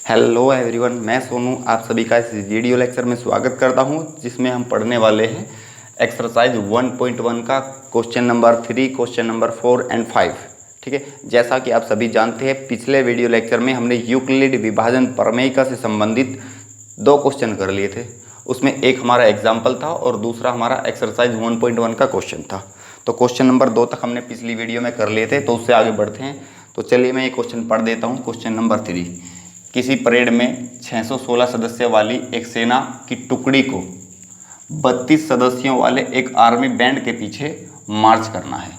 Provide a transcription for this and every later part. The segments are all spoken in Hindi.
हेलो एवरीवन, मैं सोनू आप सभी का इस वीडियो लेक्चर में स्वागत करता हूं, जिसमें हम पढ़ने वाले हैं एक्सरसाइज 1.1 का question number 3, question number 4 and 5। ठीक है, जैसा कि आप सभी जानते हैं पिछले वीडियो लेक्चर में हमने यूक्लिड विभाजन प्रमेयिका से संबंधित 2 क्वेश्चन कर लिए थे। उसमें एक हमारा एग्जाम्पल था और दूसरा हमारा एक्सरसाइज 1.1 का क्वेश्चन था। तो क्वेश्चन नंबर 2 तक हमने पिछली वीडियो में कर लिए थे, तो उससे आगे बढ़ते हैं। तो चलिए मैं ये क्वेश्चन पढ़ देता हूँ। क्वेश्चन नंबर 3, किसी परेड में 616 सदस्य वाली एक सेना की टुकड़ी को 32 सदस्यों वाले एक आर्मी बैंड के पीछे मार्च करना है।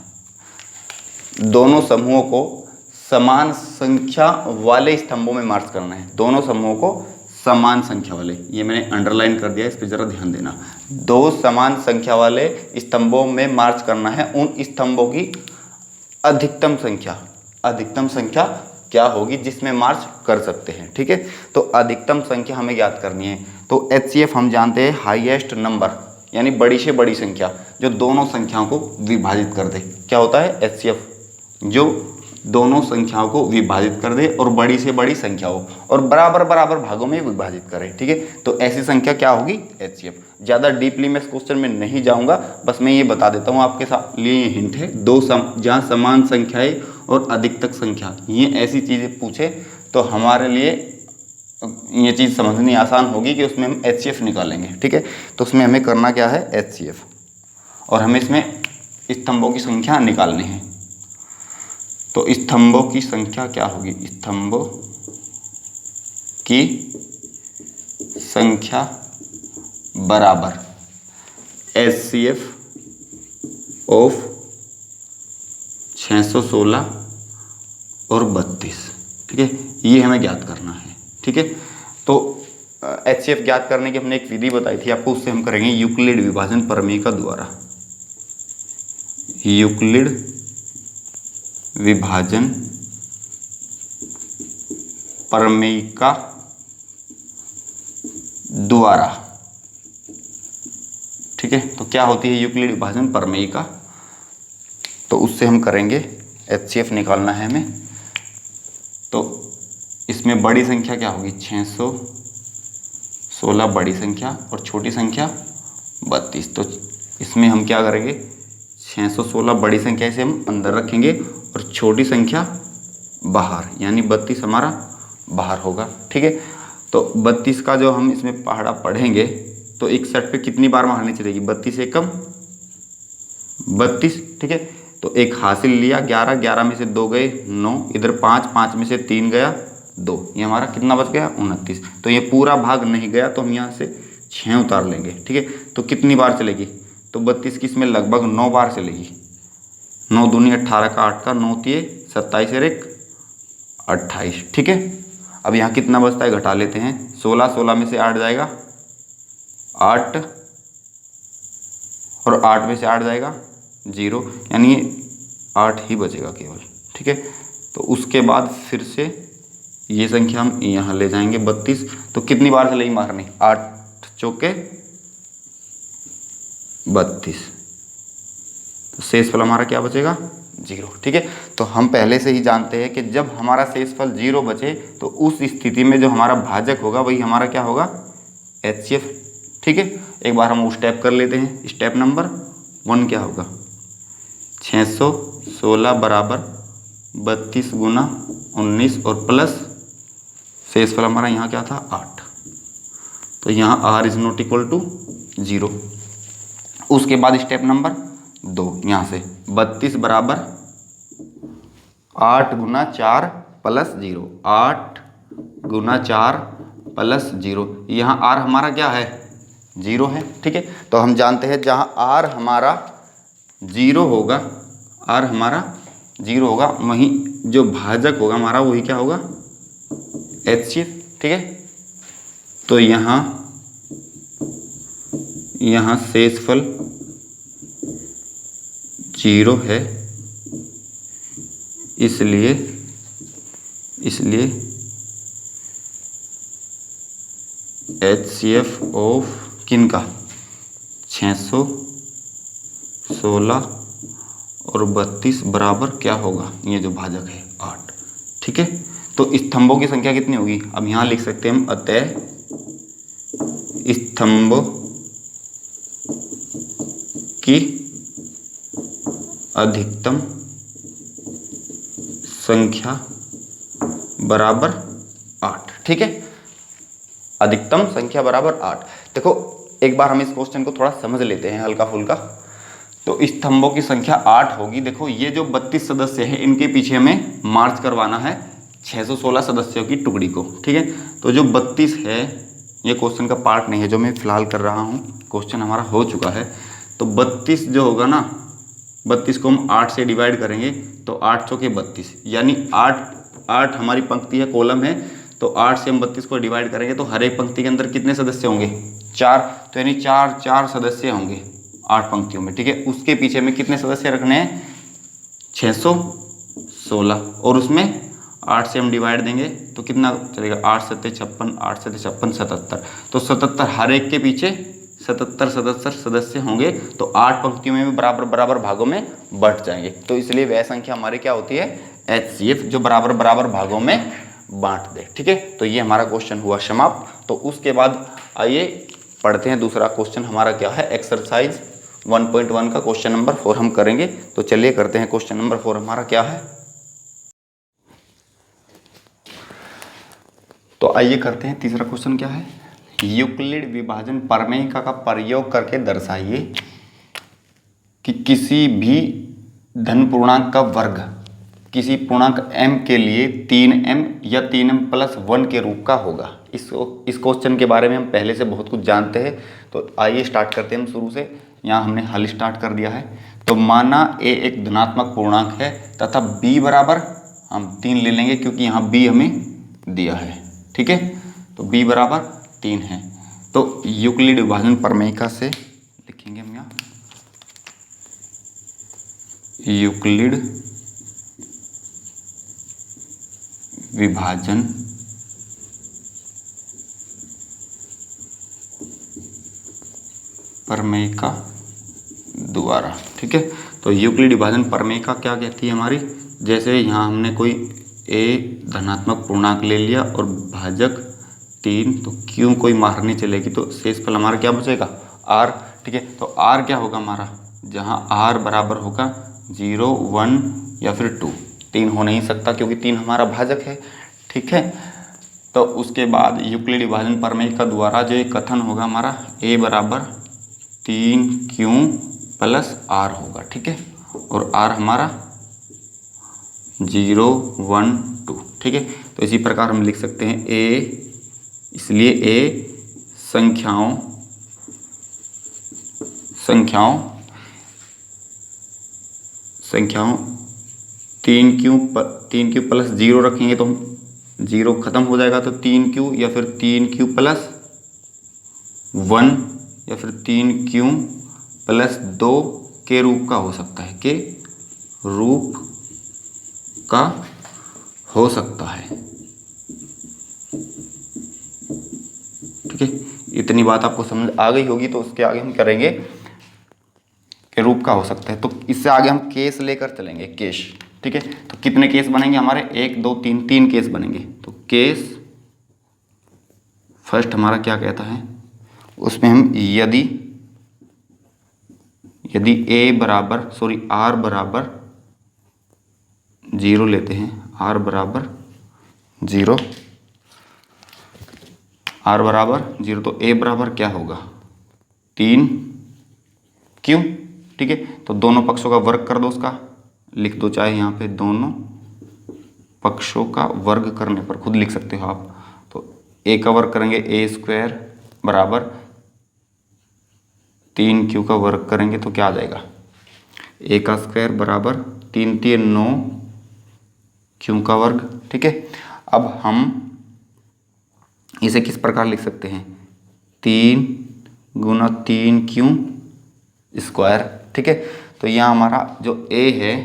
दोनों समूहों को समान संख्या वाले स्तंभों में मार्च करना है। दोनों समूहों को समान संख्या वाले, ये मैंने अंडरलाइन कर दिया, इस पर ज़रा ध्यान देना। 2 समान संख्या वाले स्तंभों में मार्च करना है। उन स्तंभों की अधिकतम संख्या क्या होगी जिसमें मार्च कर सकते हैं। ठीक है, तो अधिकतम संख्या हमें ज्ञात करनी है। तो HCF हम जानते हैं हाईएस्ट नंबर, यानी बड़ी से बड़ी संख्या जो दोनों संख्याओं को विभाजित कर दे। क्या होता है HCF? जो दोनों संख्याओं को विभाजित कर दे और बड़ी से बड़ी संख्या हो और बराबर बराबर भागों में विभाजित करे। ठीक है, तो ऐसी संख्या क्या होगी? HCF। ज़्यादा डीपली मैं इस क्वेश्चन में नहीं जाऊंगा, बस मैं ये बता देता हूँ आपके साथ लिए ये हिंट है। जहाँ समान संख्याएं और अधिकतम संख्या, ये ऐसी चीज़ें पूछे तो हमारे लिए ये चीज़ समझनी आसान होगी कि उसमें हम HCF निकालेंगे। ठीक है, तो उसमें हमें करना क्या है? HCF, और हमें इसमें स्तंभों की संख्या निकालनी है। तो स्तंभों की संख्या क्या होगी? स्तंभों की संख्या बराबर HCF ऑफ 616 और 32। ठीक है, ये हमें ज्ञात करना है। ठीक है, तो HCF ज्ञात करने की हमने एक विधि बताई थी आपको, उससे हम करेंगे यूक्लिड विभाजन प्रमेयिका द्वारा। यूक्लिड विभाजन प्रमेयिका द्वारा। ठीक है, तो क्या होती है यूक्लिड विभाजन प्रमेयिका? तो उससे हम करेंगे HCF निकालना है हमें। तो इसमें बड़ी संख्या क्या होगी? 616 बड़ी संख्या और छोटी संख्या 32। तो इसमें हम क्या करेंगे? 616 बड़ी संख्या इसे हम अंदर रखेंगे और छोटी संख्या बाहर, यानी 32 हमारा बाहर होगा। ठीक है, तो 32 का जो हम इसमें पहाड़ा पढ़ेंगे तो एक सेट पे कितनी बार मारनी चलेगी? 32 एकम 32। ठीक है, तो एक हासिल लिया 11, 11 में से 2 गए 9, इधर 5, 5 में से 3 गया 2, ये हमारा कितना बच गया? 29। तो ये पूरा भाग नहीं गया तो हम यहाँ से 6 उतार लेंगे। ठीक है, तो कितनी बार चलेगी? तो 32 की इसमें लगभग 9 बार चलेगी। 9 दूनी 18 का 8 का 9 तिये 27 और 1 28। ठीक है, अब यहाँ कितना बचता है? घटा लेते हैं। 16, 16 में से 8 जाएगा 8 और 8 में से 8 जाएगा 0, यानी 8 ही बचेगा केवल। ठीक है, तो उसके बाद फिर से ये संख्या हम यहाँ ले जाएंगे 32। तो कितनी बार चलेगी मारनी? 8 चौके 32। तो शेषफल हमारा क्या बचेगा? 0। ठीक है, तो हम पहले से ही जानते हैं कि जब हमारा शेषफल 0 बचे तो उस स्थिति में जो हमारा भाजक होगा वही हमारा क्या होगा? HCF। ठीक है, एक बार हम वो स्टेप कर लेते हैं। स्टेप नंबर 1 क्या होगा? 616 बराबर 32 गुना 19 और प्लस शेषफल हमारा यहाँ क्या था? 8। तो यहाँ R is not equal to 0। उसके बाद स्टेप नंबर 2, यहाँ से 32 बराबर 8 गुना 4 प्लस 0, 8 गुना 4 प्लस 0। यहाँ R हमारा क्या है? 0 है। ठीक है, तो हम जानते हैं जहाँ R हमारा 0 होगा, R हमारा 0 होगा, वहीं जो भाजक होगा हमारा वही क्या होगा? HCF। ठीक है, तो यहाँ शेषफल 0 है, इसलिए HCF ऑफ किनका? 616 और 32 बराबर क्या होगा? ये जो भाजक है 8। ठीक है, तो स्तंभों की संख्या कितनी होगी, अब यहाँ लिख सकते हैं हम, अतः स्तंभ की अधिकतम संख्या बराबर 8। ठीक है, अधिकतम संख्या बराबर 8। देखो एक बार हम इस क्वेश्चन को थोड़ा समझ लेते हैं हल्का फुल्का। तो स्तंभों की संख्या 8 होगी। देखो ये जो 32 सदस्य हैं इनके पीछे हमें मार्च करवाना है 616 सदस्यों की टुकड़ी को। ठीक है, तो जो 32 है ये क्वेश्चन का पार्ट नहीं है जो मैं फिलहाल कर रहा हूँ, क्वेश्चन हमारा हो चुका है। तो 32 जो होगा ना, 32 को हम 8 से डिवाइड करेंगे तो 8 चौके 32, यानी 8 हमारी पंक्ति है, कॉलम है। तो 8 से हम 32 को डिवाइड करेंगे तो हर एक पंक्ति के अंदर कितने सदस्य होंगे, 4। तो यानी 4 सदस्य होंगे 8 पंक्तियों में। ठीक है, उसके पीछे में कितने सदस्य रखने हैं, 616, और उसमें 8 से हम डिवाइड देंगे तो कितना चलेगा, 8 सत्ते 56, 8 सत्ते 56, 77। तो 77 हर एक के पीछे 77 सदस्य होंगे। तो 8 पंक्तियों में भी बराबर बराबर भागों में बंट जाएंगे। तो इसलिए वह संख्या हमारी क्या होती है, HCF, जो बराबर बराबर भागों में बांट दे। ठीक है, तो ये हमारा क्वेश्चन हुआ समाप्त। तो उसके बाद आइए पढ़ते हैं दूसरा क्वेश्चन हमारा क्या है, एक्सरसाइज 1.1 का क्वेश्चन नंबर 4 हम करेंगे। तो चलिए करते हैं, क्वेश्चन नंबर 4 हमारा क्या है। तो आइए करते हैं, तीसरा क्वेश्चन क्या है, यूक्लिड विभाजन प्रमेय का प्रयोग करके दर्शाइए कि किसी भी धन पूर्णांक का वर्ग किसी पूर्णांक m के लिए 3m या 3m+1 के रूप का होगा। इस क्वेश्चन के बारे में हम पहले से बहुत कुछ जानते हैं। तो आइए स्टार्ट करते हैं हम शुरू से। यहाँ हमने हल स्टार्ट कर दिया है। तो माना a एक धनात्मक पूर्णांक है तथा b बराबर हम 3 ले लेंगे क्योंकि यहाँ b हमें दिया है। ठीक है, तो b बराबर 3 है। तो यूक्लिड विभाजन प्रमेय से लिखेंगे हम यहाँ, यूक्लिड विभाजन प्रमेय का द्वारा। ठीक है, तो यूक्लिड विभाजन प्रमेय का क्या कहती है हमारी, जैसे यहाँ हमने कोई a धनात्मक पूर्णांक ले लिया और भाजक 3, तो क्यों कोई मार नहीं चलेगी, तो शेषफल हमारा क्या बचेगा, r। ठीक है, तो r क्या होगा हमारा, जहाँ r बराबर होगा 0, 1 या फिर 2। 3 हो नहीं सकता क्योंकि 3 हमारा भाजक है। ठीक है, तो उसके बाद यूक्लिड विभाजन प्रमेय का द्वारा जो कथन होगा हमारा, a बराबर 3q + r होगा। ठीक है, और r हमारा 0, 1, 2। ठीक है, तो इसी प्रकार हम लिख सकते हैं a, इसलिए a संख्याओं 3q + 0 रखेंगे तो 0 खत्म हो जाएगा, तो 3q या फिर 3q + 1 या फिर 3q + 2 के रूप का हो सकता है, के रूप का हो सकता है। ठीक है, इतनी बात आपको समझ आ गई होगी। तो उसके आगे हम करेंगे के रूप का हो सकता है। तो इससे आगे हम केस लेकर चलेंगे, केस। ठीक है, तो कितने केस बनेंगे हमारे, 1, 2, 3 केस बनेंगे। तो केस फर्स्ट हमारा क्या कहता है, उसमें हम यदि r बराबर 0 लेते हैं, r बराबर 0, तो a बराबर क्या होगा, 3q। ठीक है, तो दोनों पक्षों का वर्ग कर दो, उसका लिख दो, चाहे यहाँ पे दोनों पक्षों का वर्ग करने पर खुद लिख सकते हो आप। तो a का वर्ग करेंगे a² बराबर 3q का वर्ग करेंगे तो क्या आ जाएगा, a का स्क्वायर बराबर 3 × 3 = 9, q का वर्ग। ठीक है, अब हम इसे किस प्रकार लिख सकते हैं, 3 × 3q²। ठीक है, तो यहाँ हमारा जो a है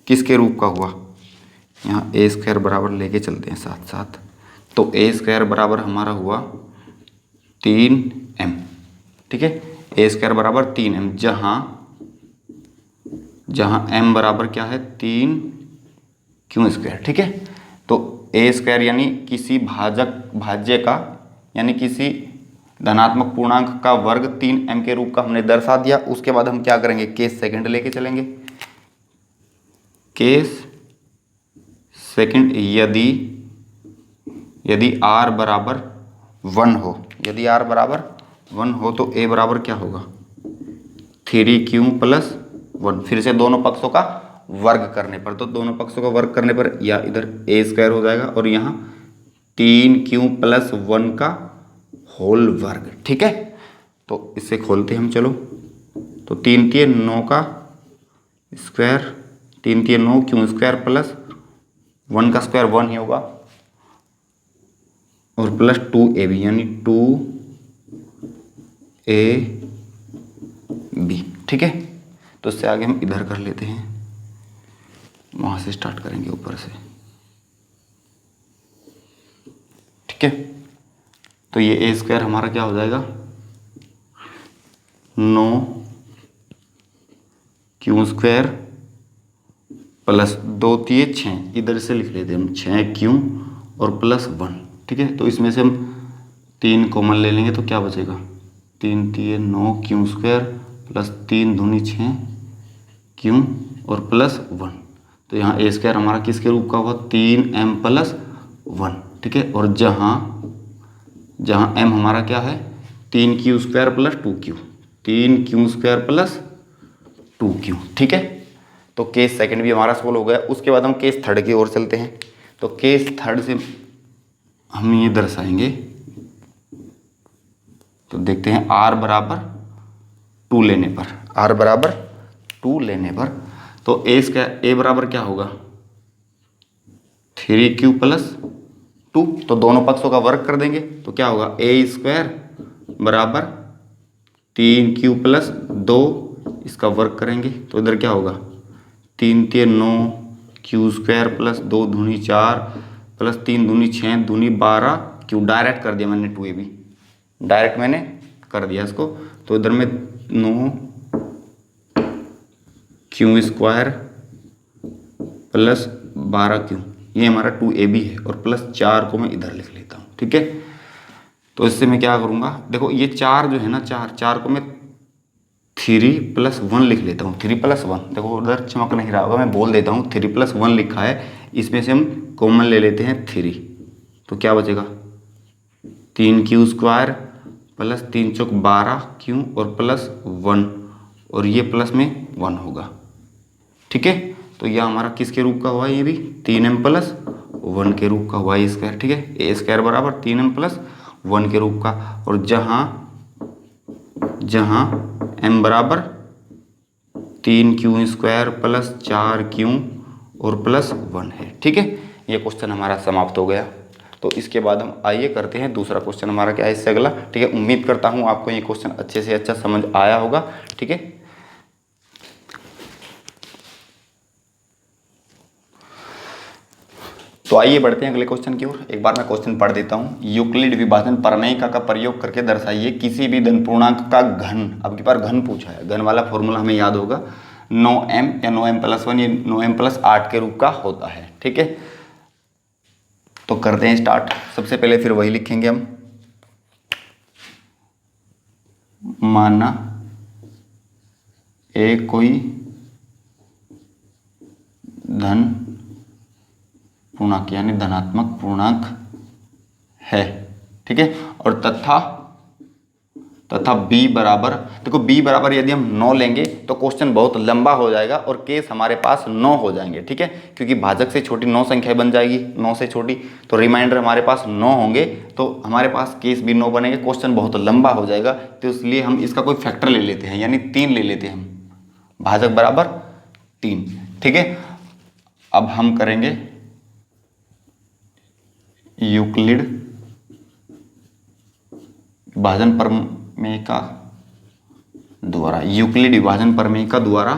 किसके रूप का हुआ, यहाँ a² बराबर लेके चलते हैं साथ साथ। तो a² बराबर हमारा हुआ 3m। ठीक है, a² बराबर 3m, जहाँ m बराबर क्या है, 3q²। ठीक है, तो ए स्क्वायर यानी किसी भाज्य का यानी किसी धनात्मक पूर्णांक का वर्ग 3m के रूप का हमने दर्शा दिया। उसके बाद हम क्या करेंगे, केस सेकंड लेके चलेंगे। केस सेकंड, यदि r बराबर 1 हो, यदि r बराबर 1 हो तो a बराबर क्या होगा, 3q प्लस 1। फिर से दोनों पक्षों का वर्ग करने पर, तो दोनों पक्षों का वर्ग करने पर या इधर a स्क्वायर हो जाएगा और यहाँ 3q प्लस 1 का होल वर्ग। ठीक है, तो इससे खोलते हैं हम। चलो, तो 3 3 9 का स्क्वायर, 3 3 9 क्यू स्क्वायर प्लस 1 का स्क्वायर 1 ही होगा और प्लस 2ab यानी 2ab। ठीक है, तो इससे आगे हम इधर कर लेते हैं, वहां से स्टार्ट करेंगे ऊपर से। ठीक है, तो ये ए स्क्वायर हमारा क्या हो जाएगा, 9q स्क्वायर प्लस 2 3 6, इधर से लिख लेते हैं हम 6q और प्लस 1। ठीक है, तो इसमें से हम 3 कॉमन ले लेंगे तो क्या बचेगा, 3 3 9q स्क्वायर प्लस 3 दूनी 6q और प्लस 1। तो यहाँ ए स्क्वायर हमारा किसके रूप का हुआ, 3m प्लस 1। ठीक है, और जहाँ m हमारा क्या है, 3q square plus 2q, 3q square plus 2q। ठीक है, तो केस सेकंड भी हमारा सोल्व हो गया। उसके बाद हम केस थर्ड की ओर चलते हैं। तो केस थर्ड से हम ये दर्शाएंगे, तो देखते हैं r बराबर 2 लेने पर, r बराबर 2 लेने पर तो a बराबर क्या होगा, 3q प्लस 2। तो दोनों पक्षों का वर्ग कर देंगे तो क्या होगा, a स्क्वायर बराबर 3q प्लस 2, इसका वर्ग करेंगे तो इधर क्या होगा, 3 3 9q स्क्वायर प्लस 2 दूनी 4 प्लस 3 दूनी 6 दूनी 12, क्यों डायरेक्ट कर दिया मैंने, 2ab डायरेक्ट मैंने कर दिया इसको। तो इधर में 9q स्क्वायर प्लस 12q, ये हमारा 2ab है और प्लस 4 को मैं इधर लिख लेता हूँ। ठीक है, तो इससे मैं क्या करूँगा, देखो ये 4 जो है ना, 4 को मैं 3 प्लस 1 लिख लेता हूँ। 3 प्लस 1, देखो उधर चमक नहीं रहा होगा, मैं बोल देता हूँ 3 प्लस 1 लिखा है, इसमें से हम कॉमन ले लेते हैं 3, तो क्या बचेगा, 3q स्क्वायर प्लस 3 चौक 12q और प्लस 1, और ये प्लस में 1 होगा। ठीक है, तो यह हमारा किसके रूप का हुआ, ये भी 3m प्लस 1 के रूप का हुआ ए स्क्वायर। ठीक है, ए स्क्वायर बराबर 3m प्लस 1 के रूप का, और जहाँ m बराबर 3q स्क्वायर प्लस 4q और प्लस 1 है। ठीक है, ये क्वेश्चन हमारा समाप्त हो गया। तो इसके बाद हम आइए करते हैं दूसरा क्वेश्चन हमारा क्या है इससे अगला। ठीक है, उम्मीद करता हूँ आपको ये क्वेश्चन अच्छे से अच्छा समझ आया होगा। ठीक है, तो आइए बढ़ते हैं अगले क्वेश्चन की ओर। एक बार मैं क्वेश्चन पढ़ देता हूँ। यूक्लिड विभाजन प्रमेय का प्रयोग करके दर्शाइए किसी भी धन पूर्णांक का घन, अब की बार घन पूछा है, घन वाला फॉर्मूला हमें याद होगा, 9m या 9m प्लस 1 या 9m प्लस 8 के रूप का होता है। ठीक है, तो करते हैं स्टार्ट। सबसे पहले फिर वही लिखेंगे हम, माना ए कोई धन पूर्णांक यानी धनात्मक पूर्णांक है। ठीक है, और तथा b बराबर, देखो b बराबर यदि हम 9 लेंगे तो क्वेश्चन बहुत लंबा हो जाएगा और केस हमारे पास 9 हो जाएंगे। ठीक है, क्योंकि भाजक से छोटी 9 संख्या बन जाएगी, 9 से छोटी, तो रिमाइंडर हमारे पास 9 होंगे, तो हमारे पास केस भी 9 बनेंगे, क्वेश्चन बहुत लंबा हो जाएगा। तो इसलिए हम इसका कोई फैक्टर ले लेते हैं, यानी 3 ले लेते हैं हम, भाजक बराबर 3। ठीक है, अब हम करेंगे यूक्लिड विभाजन प्रमेय का द्वारा, यूक्लिड विभाजन प्रमेय का द्वारा।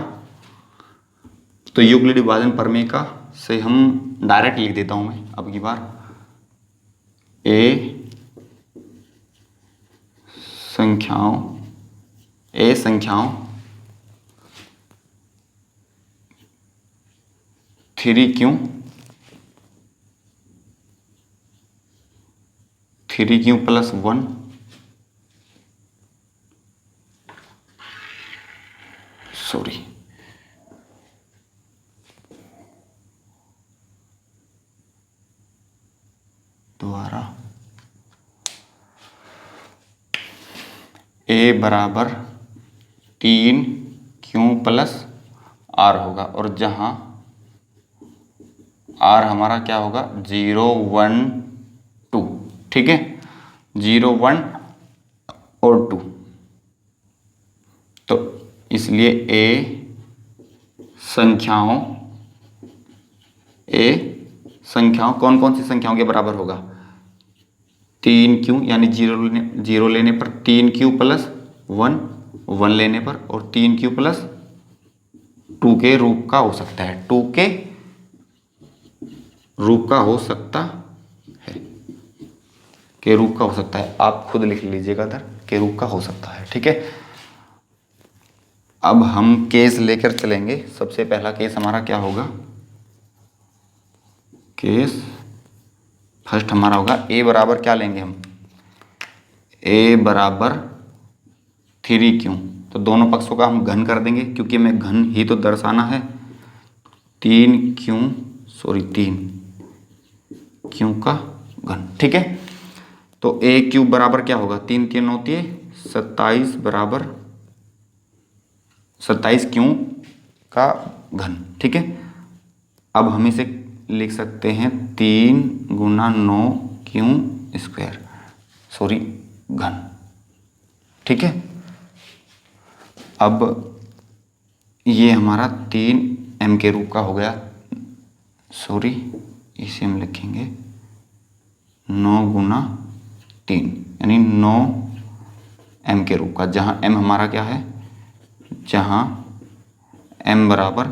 तो यूक्लिड विभाजन प्रमेय का से हम डायरेक्ट लिख देता हूं मैं अब की बार, ए संख्याओं 3q 3q प्लस 1 सॉरी दोबारा a बराबर 3q प्लस r होगा, और जहां r हमारा क्या होगा 0 1 2, ठीक है 0 1 और 2, तो इसलिए a संख्याओं कौन कौन सी संख्याओं के बराबर होगा 3q, यानी जीरो लेने पर 3q प्लस 1 1 लेने पर, और 3q प्लस 2 के रूप का हो सकता है, 2 के रूप का हो सकता है, के रूप का हो सकता है, आप खुद लिख लीजिएगा इधर, के रूप का हो सकता है, ठीक है। अब हम केस लेकर चलेंगे। सबसे पहला केस हमारा क्या होगा, केस फर्स्ट हमारा होगा a बराबर क्या लेंगे हम, a बराबर 3q, तो दोनों पक्षों का हम घन कर देंगे क्योंकि हमें घन ही तो दर्शाना है। 3q का घन, ठीक है। तो a क्यूब बराबर क्या होगा, 3 3 होती है 27 बराबर 27q का घन, ठीक है। अब हम इसे लिख सकते हैं 3 गुना 9q स्क्वायर घन, ठीक है। अब ये हमारा 3m के रूप का हो गया, इसे हम लिखेंगे 9 गुना 3 यानी 9m के रूप का, जहां m हमारा क्या है, जहां m बराबर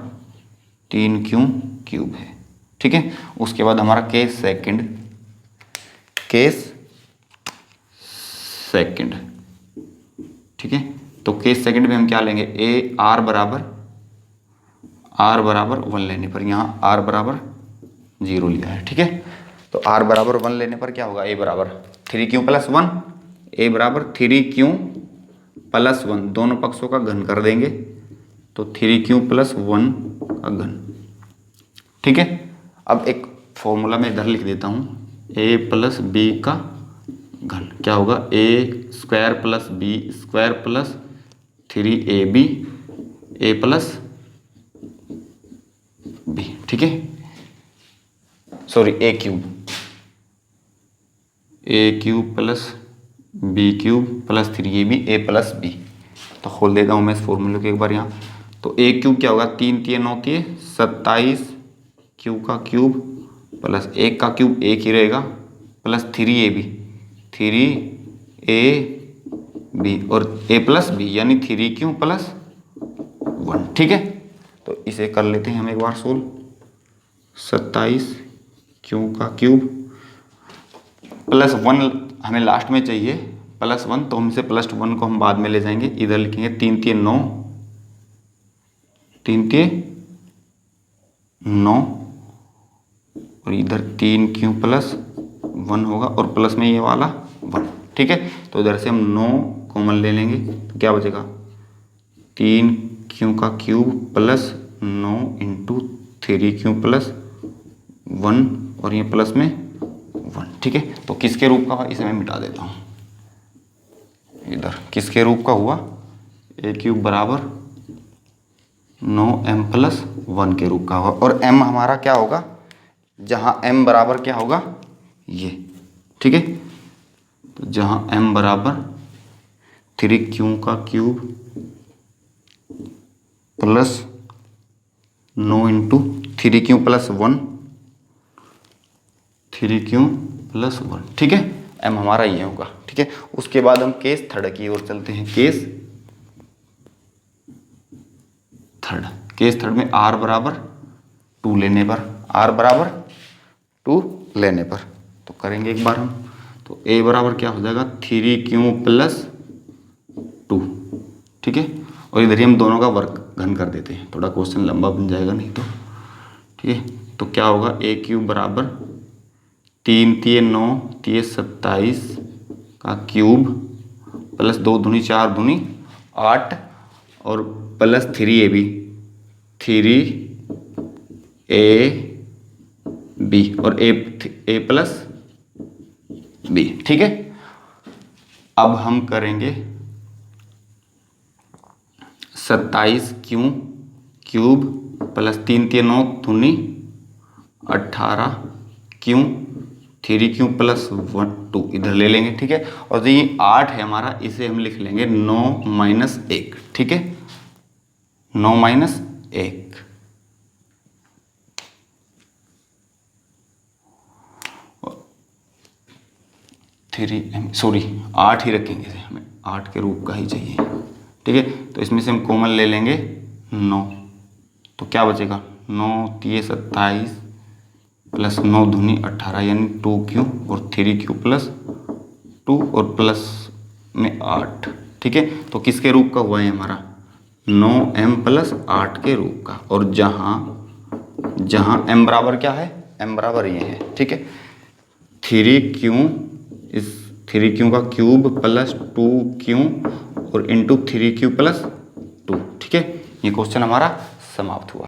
3q क्यूब है, ठीक है। उसके बाद हमारा केस सेकंड, ठीक है। तो केस सेकंड में हम क्या लेंगे, a r बराबर 1 लेने पर, यहाँ r बराबर 0 लिया है, ठीक है। तो r बराबर 1 लेने पर क्या होगा, a बराबर 3q प्लस 1, a बराबर 3q प्लस 1, दोनों पक्षों का घन कर देंगे, तो 3q प्लस 1 का घन, ठीक है। अब एक फॉर्मूला मैं इधर लिख देता हूँ, a प्लस b का घन क्या होगा, a square plus b square plus 3ab a plus b, ठीक है, a cube plus b cube plus 3ab a plus b। तो खोल देता हूँ मैं इस फॉर्मूले को एक बार यहाँ। तो a क्यूब क्या होगा, 3 3 होती है 27 q का क्यूब प्लस 1 का क्यूब 1 ही रहेगा प्लस 3ab और a प्लस b यानी 3q प्लस 1, ठीक है। तो इसे कर लेते हैं हम एक बार सोल्व। 27q का क्यूब प्लस 1 हमें लास्ट में चाहिए, प्लस 1, तो हम इसे प्लस 1 को हम बाद में ले जाएंगे, इधर लिखेंगे 3 3 9 3 3 9 और इधर 3q प्लस 1 होगा और प्लस में ये वाला 1, ठीक है। तो इधर से हम 9 कॉमन ले लेंगे, तो क्या बचेगा 3q का cube plus 9 into 3q plus 1 और ये प्लस में 1, ठीक है। तो किसके रूप का, इसे मैं मिटा देता हूँ, इधर किसके रूप का हुआ, a क्यूब बराबर 9m प्लस 1 के रूप का होगा, और m हमारा क्या होगा, जहाँ m बराबर क्या होगा ये, ठीक है। तो जहाँ m बराबर 3q का cube plus 9 into 3q plus 1 3q plus 1, ठीक है, m हमारा ये होगा, ठीक है। उसके बाद हम केस थर्ड की ओर चलते हैं। केस थर्ड में r बराबर 2 लेने पर, तो करेंगे एक बार हम। तो a बराबर क्या हो जाएगा 3q प्लस 2, ठीक है। और इधर ही हम दोनों का वर्ग घन कर देते हैं, थोड़ा क्वेश्चन लंबा बन जाएगा नहीं तो, ठीक है। तो क्या होगा a क्यूब बराबर 3 3 9 3 27 का क्यूब प्लस 2 दूनी 4 दूनी 8 और प्लस 3ab 3ab और a प्लस b। ठीक है, अब हम करेंगे 27 क्यूब प्लस 3 3 9 दूनी 18 क्यू 3 क्यू प्लस 1 2 इधर ले लेंगे। ठीक है, और जो ये 8 है हमारा, इसे हम लिख लेंगे 9 माइनस 1। ठीक है, 9 माइनस 1 सॉरी 8 ही रखेंगे, हमें 8 के रूप का ही चाहिए। ठीक है, तो इसमें से हम कॉमन ले लेंगे 9, तो क्या बचेगा 9 3 27 प्लस 9 दूनी 18 यानी 2 क्यू और 3 क्यू प्लस 2 और प्लस में 8। ठीक है, तो किसके रूप का हुआ है हमारा 9m प्लस 8 के रूप का, और जहाँ m बराबर क्या है, m बराबर ये है। ठीक है, 3q इस 3q का क्यूब प्लस 2q और इंटू 3q प्लस 2। ठीक है, ये क्वेश्चन हमारा समाप्त हुआ।